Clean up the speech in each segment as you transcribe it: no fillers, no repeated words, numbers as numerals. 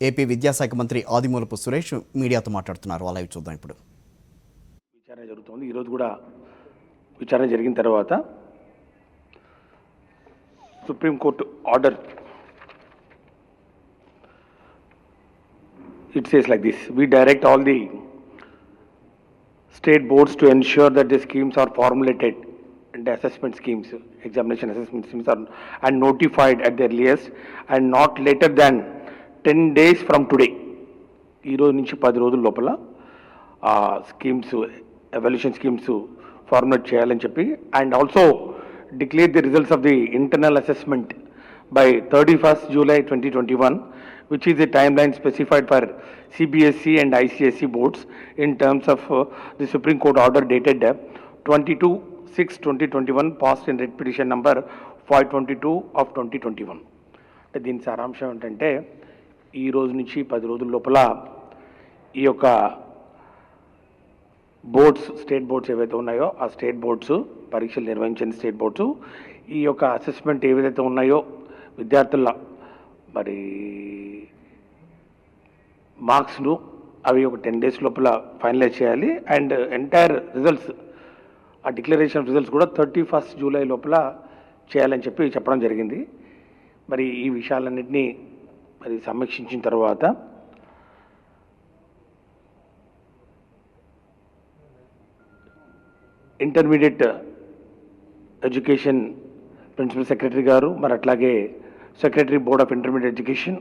AP విద్యాశాఖ మంత్రి ఆదిమూలపు సురేష్ మీడియాతో మాట్లాడుతున్నారు. ఆ లైవ్ చూద్దాం ఇప్పుడు. విచారణ జరుగుతుంది. ఈరోజు కూడా విచారణ జరిగిన తర్వాత supreme court order it says like this: we direct all the state boards to ensure that the schemes are formulated and the assessment schemes, examination assessment schemes are and notified at the earliest and not later than 10 days from today. ఈ రోజు నుంచి 10 రోజుల లోపల schemes evaluation schemes formulate చేయాలని చెప్పి and also declare the results of the internal assessment by 31st July 2021, which is the timeline specified for CBSE and ICSE boards in terms of the Supreme Court order dated 22/6/2021 passed in writ petition number 522 of 2021. దీని సారాంశం ఏంటంటే ఈ రోజు నుంచి 10 రోజుల లోపల ఈ యొక్క బోర్డ్స్ స్టేట్ బోర్డ్స్ ఏవైతే ఉన్నాయో ఆ స్టేట్ బోర్డ్స్ పరీక్షలు నిర్వహించిన స్టేట్ బోర్డ్స్ ఈ యొక్క అసెస్మెంట్ ఏవైతే ఉన్నాయో విద్యార్థుల మరి మార్క్స్ను అవి ఒక 10 days లోపల ఫైనలైజ్ చేయాలి అండ్ ఎంటైర్ రిజల్ట్స్ ఆ డిక్లరేషన్ రిజల్ట్స్ కూడా 31st July లోపల చేయాలని చెప్పి చెప్పడం జరిగింది. మరి ఈ విషయాలన్నింటినీ మరి సమీక్షించిన తర్వాత ఇంటర్మీడియట్ ఎడ్యుకేషన్ ప్రిన్సిపల్ సెక్రటరీ గారు మరి అట్లాగే secretary board of intermediate education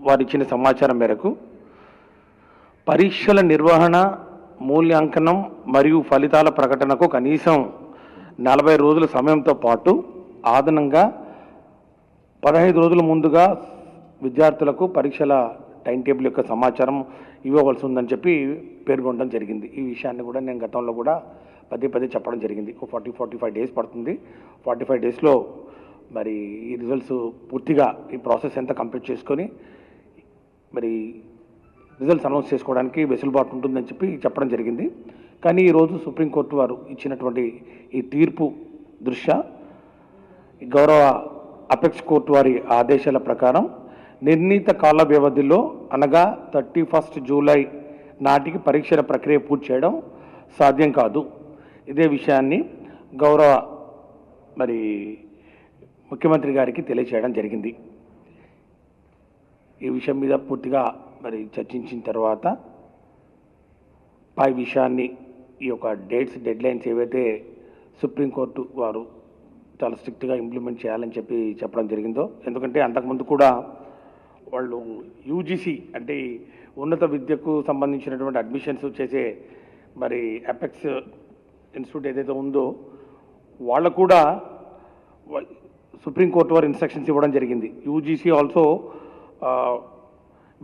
వారు ఇచ్చిన సమాచారం మేరకు పరీక్షల నిర్వహణ, మూల్యాంకనం మరియు ఫలితాల ప్రకటనకు కనీసం 40 రోజుల సమయంతో పాటు అదనంగా 15 రోజుల ముందుగా విద్యార్థులకు పరీక్షల టైం టేబుల్ యొక్క సమాచారం ఇవ్వవలసి ఉందని చెప్పి పేర్కొనడం జరిగింది. ఈ విషయాన్ని కూడా నేను గతంలో కూడా పదే చెప్పడం జరిగింది. 45 days పడుతుంది. 45 daysలో మరి ఈ రిజల్ట్స్ పూర్తిగా ఈ ప్రాసెస్ ఎంత కంప్లీట్ చేసుకొని మరి రిజల్ట్స్ అనౌన్స్ చేసుకోవడానికి వెసులుబాటు ఉంటుందని చెప్పి చెప్పడం జరిగింది. కానీ ఈరోజు సుప్రీంకోర్టు వారు ఇచ్చినటువంటి ఈ తీర్పు దృష్ట్యా గౌరవ అపెక్స్ కోర్టు వారి ఆదేశాల ప్రకారం నిర్ణీత కాల వ్యవధిలో అనగా 31st July నాటికి పరీక్షల ప్రక్రియ పూర్తి చేయడం సాధ్యం కాదు. ఇదే విషయాన్ని గౌరవ మరి ముఖ్యమంత్రి గారికి తెలియచేయడం జరిగింది. ఈ విషయం మీద పూర్తిగా మరి చర్చించిన తర్వాత పై విషయాన్ని ఈ యొక్క డెడ్ లైన్స్ ఏవైతే సుప్రీంకోర్టు వారు చాలా స్ట్రిక్ట్గా ఇంప్లిమెంట్ చేయాలని చెప్పి చెప్పడం జరిగిందో, ఎందుకంటే అంతకుముందు కూడా వాళ్ళు యూజీసీ అంటే ఉన్నత విద్యకు సంబంధించినటువంటి అడ్మిషన్స్ చేసే మరి అపెక్స్ ఇన్స్టిట్యూట్ ఏదైతే ఉందో వాళ్ళకు కూడా సుప్రీంకోర్టు వారు ఇన్స్ట్రక్షన్స్ ఇవ్వడం జరిగింది. UGC also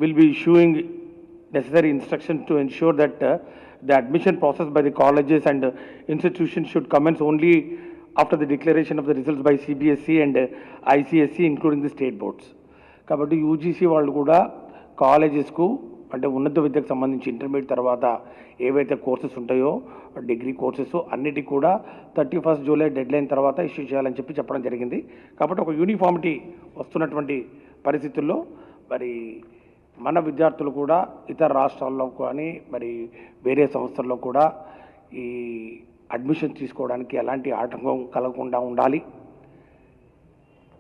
will be issuing necessary instructions to ensure that the admission process by the colleges and institutions should commence only after the declaration of the results by CBSE and ICSE including the state boards. కాబట్టి UGC వాళ్ళు కూడా కాలేజెస్కు అంటే ఉన్నత విద్యకు సంబంధించి intermediate తర్వాత ఏవైతే courses ఉంటాయో డిగ్రీ కోర్సెస్ అన్నిటికీ కూడా 31st July డెడ్లైన్ తర్వాత ఇష్యూ చేయాలని చెప్పి చెప్పడం జరిగింది. కాబట్టి ఒక యూనిఫామిటీ వస్తున్నటువంటి పరిస్థితుల్లో మరి మన విద్యార్థులు కూడా ఇతర రాష్ట్రాల్లో కానీ మరి వేరే సంస్థల్లో కూడా ఈ అడ్మిషన్ తీసుకోవడానికి ఎలాంటి ఆటంకం కలగకుండా ఉండాలి.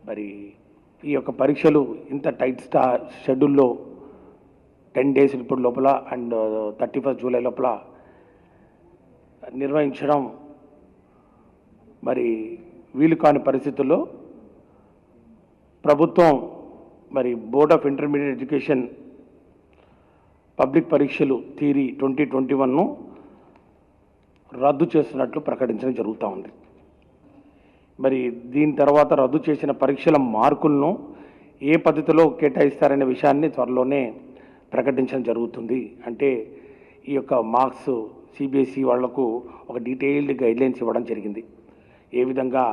మరి ఈ యొక్క పరీక్షలు ఇంత టైట్ షెడ్యూల్లో 10 days ఇప్పుడు లోపల అండ్ 31st July లోపల నిర్వహించడం మరి వీలు కాని పరిస్థితుల్లో ప్రభుత్వం మరి board of intermediate education public పరీక్షలు థియరీ 2021ను రద్దు చేస్తున్నట్లు ప్రకటించడం జరుగుతూ ఉంది. మరి దీని తర్వాత రద్దు చేసిన పరీక్షల మార్కులను ఏ పద్ధతిలో కేటాయిస్తారనే విషయాన్ని త్వరలోనే ప్రకటించడం జరుగుతుంది. అంటే ఈ యొక్క మార్క్స్ సిబిఎస్ఈ వాళ్లకు ఒక డీటెయిల్డ్ గైడ్లైన్స్ ఇవ్వడం జరిగింది. ఏ విధంగా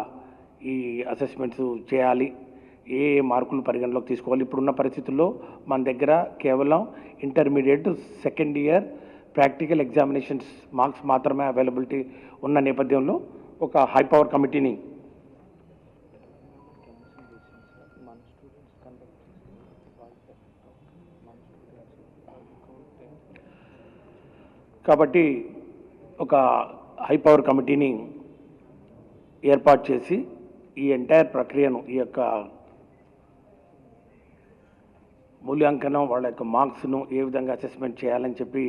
ఈ అసెస్మెంట్స్ చేయాలి, ఏ మార్కులు పరిగణలోకి తీసుకోవాలి. ఇప్పుడున్న పరిస్థితుల్లో మన దగ్గర కేవలం intermediate second year practical examinations marks మాత్రమే అవైలబిలిటీ ఉన్న నేపథ్యంలో ఒక హై పవర్ కమిటీని కాబట్టి ఒక హై పవర్ కమిటీని ఏర్పాటు చేసి ఈ ఎంటైర్ ప్రక్రియను, ఈ యొక్క మూల్యాంకనం, వాళ్ళ యొక్క మార్క్స్ను ఏ విధంగా అసెస్మెంట్ చేయాలని చెప్పి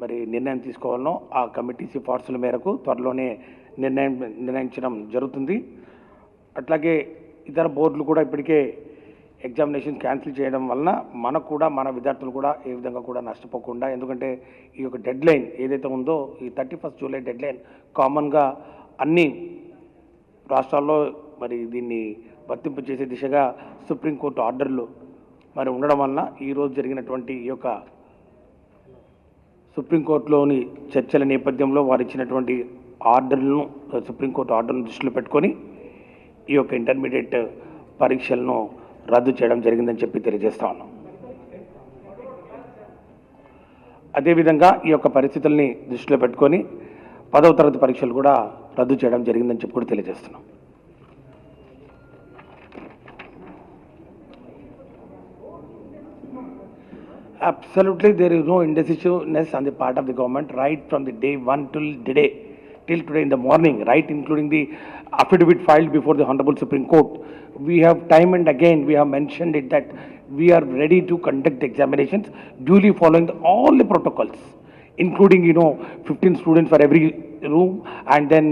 మరి నిర్ణయం తీసుకోవాలనో ఆ కమిటీ సిఫార్సుల మేరకు త్వరలోనే నిర్ణయించడం జరుగుతుంది. అట్లాగే ఇతర బోర్డులు కూడా ఇప్పటికే ఎగ్జామినేషన్ క్యాన్సిల్ చేయడం వలన మనకు కూడా, మన విద్యార్థులు కూడా ఏ విధంగా కూడా నష్టపోకుండా, ఎందుకంటే ఈ యొక్క డెడ్ లైన్ ఏదైతే ఉందో ఈ 31 జూలై డెడ్ లైన్ కామన్గా అన్ని రాష్ట్రాల్లో మరి దీన్ని వర్తింపు చేసే దిశగా సుప్రీంకోర్టు ఆర్డర్లు మరి ఉండడం వలన ఈరోజు జరిగినటువంటి ఈ యొక్క సుప్రీంకోర్టులోని చర్చల నేపథ్యంలో వారు ఇచ్చినటువంటి ఆర్డర్లను, సుప్రీంకోర్టు ఆర్డర్ను దృష్టిలో పెట్టుకొని ఈ యొక్క ఇంటర్మీడియట్ పరీక్షలను రద్దు చేయడం జరిగిందని చెప్పి తెలియజేస్తా ఉన్నాం. అదేవిధంగా ఈ యొక్క పరిస్థితుల్ని దృష్టిలో పెట్టుకొని 10వ తరగతి పరీక్షలు కూడా రద్దు చేయడం జరిగిందని చెప్పి కూడా తెలియజేస్తున్నాం. Absolutely, there is no indecisiveness on the part of the government right from the day one till today in the morning, right, including the affidavit filed before the Honorable Supreme Court. We have time and again we have mentioned it that we are ready to conduct the examinations duly following all the protocols, including 15 students for every room, and then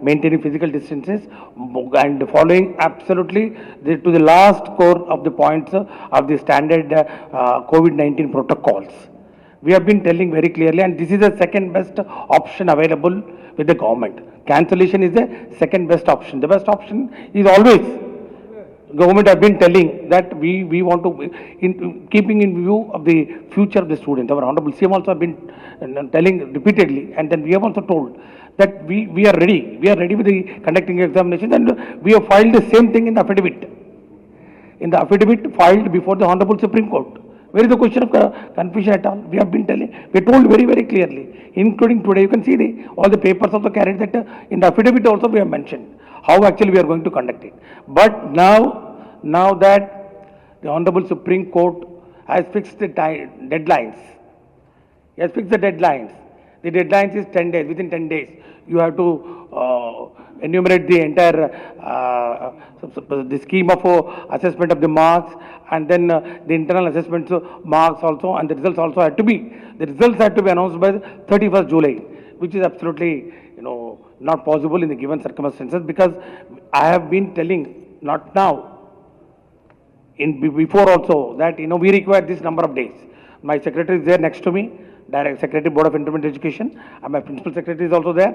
maintaining physical distances and following absolutely to the last core of the points of the standard COVID-19 protocols. We have been telling very clearly, and this is the second best option available with the government. Cancellation is the second best option. The best option is always, government have been telling that we want to, keeping in view of the future of the students. Our Honorable CM also have been telling repeatedly, and then we have also told that we are ready. We are ready with the conducting examinations, and we have filed the same thing in the affidavit. In the affidavit filed before the Honorable Supreme Court. Where is the question of confusion at all? We have been telling, we told very, very clearly, including today. You can see all the papers also carried that in the affidavit also we have mentioned how actually we are going to conduct it. But now that the Honorable Supreme Court has fixed the deadlines, he has fixed the deadlines. The deadlines is 10 days. Within 10 days, you have to enumerate the entire the scheme of assessment of the marks, and then the internal assessment marks also, and the results also have to be. The results have to be announced by 31st July, which is absolutely not possible in the given circumstances, because I have been telling, not now, before also, that we require this number of days. My secretary is there next to me, Direct Secretary Board of Intermediate Education, and my principal secretary is also there.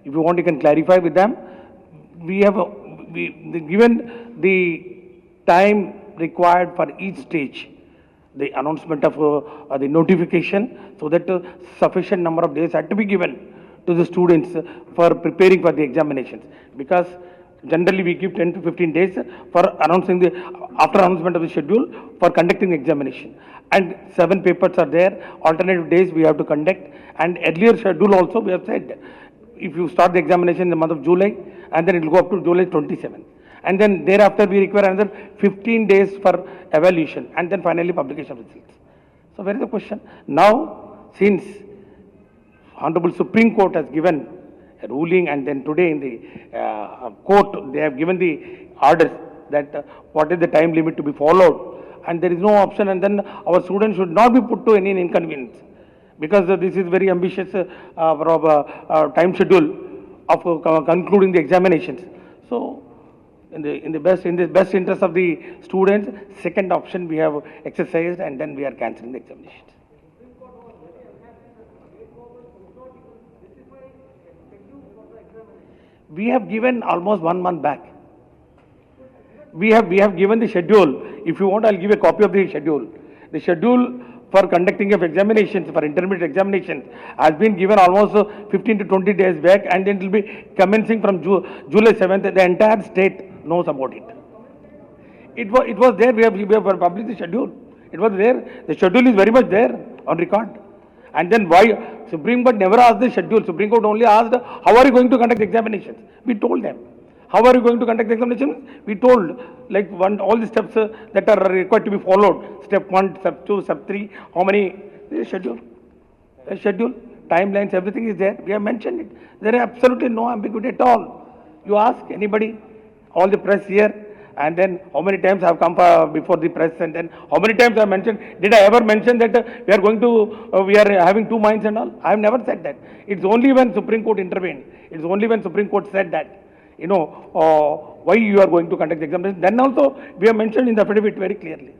If you want, you can clarify with them. We have given the time required for each stage, the announcement of the notification, so that sufficient number of days had to be given to the students for preparing for the examinations, because generally we give 10 to 15 days for announcing after announcement of the schedule for conducting the examination, and 7 papers are there, alternative days we have to conduct, and earlier schedule also we have said if you start the examination in the month of July, and then it will go up to July 27th, and then thereafter we require another 15 days for evaluation, and then finally publication of results. So where is the question? Now, since Honorable Supreme Court has given a ruling, and then today in the court they have given the orders that what is the time limit to be followed, and there is no option, and then our students should not be put to any inconvenience, because this is very ambitious time schedule of concluding the examinations. So in the best interest of the students, second option we have exercised, and then we are cancelling the examinations. We have given almost 1 month back. We have given the schedule. If you want, I'll give a copy of the schedule. The schedule for conducting of examinations, for intermediate examinations, has been given almost 15 to 20 days back, and then it will be commencing from July 7th. The entire state knows about it. It was there. We have published the schedule. It was there. The schedule is very much there on record. And then why Supreme Court never asked the schedule? Supreme Court only asked, how are you going to conduct examinations? We told them. How are you going to conduct examinations? We told, like all the steps that are required to be followed. Step 1, step 2, step 3. How many? The schedule. The schedule. timelines, everything is there. We have mentioned it. There is absolutely no ambiguity at all. You ask anybody, all the press here, and then how many times I have come before the press, and then how many times I have mentioned, did I ever mention that we are having two minds and all? I have never said that. It's only when Supreme Court intervened, it's only when Supreme Court said that, why you are going to conduct the examination. Then also we have mentioned in the affidavit very clearly.